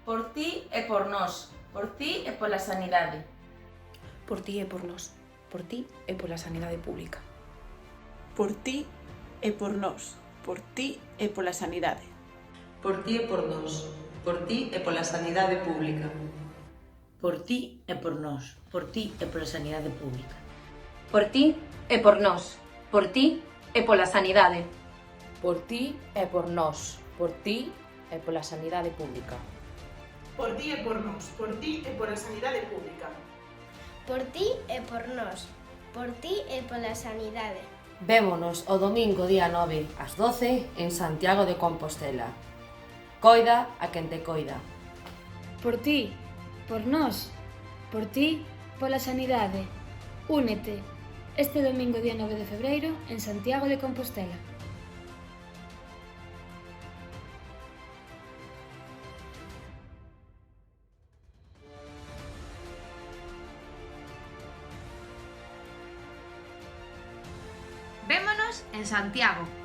Por ti e por nós, por ti e pola sanidade. Por ti e por nós, por ti e pola sanidade pública. Por ti e por nós, por ti e pola sanidade. Por ti e por nós, por ti e pola sanidade pública. Por ti e por nós, por ti e pola sanidade pública. Por ti e por nós, por ti e pola sanidade. Por ti e por nós, por ti e pola sanidade pública. Por ti e por nós, por ti e pola sanidade pública. Por ti e por nós, por ti e pola sanidade. Vémonos o domingo día 9 ás 12 en Santiago de Compostela. Coida a quen te coida. Por ti, por nós, por ti, pola sanidade. Únete este domingo día 9 de febreiro en Santiago de Compostela. Vémonos en Santiago.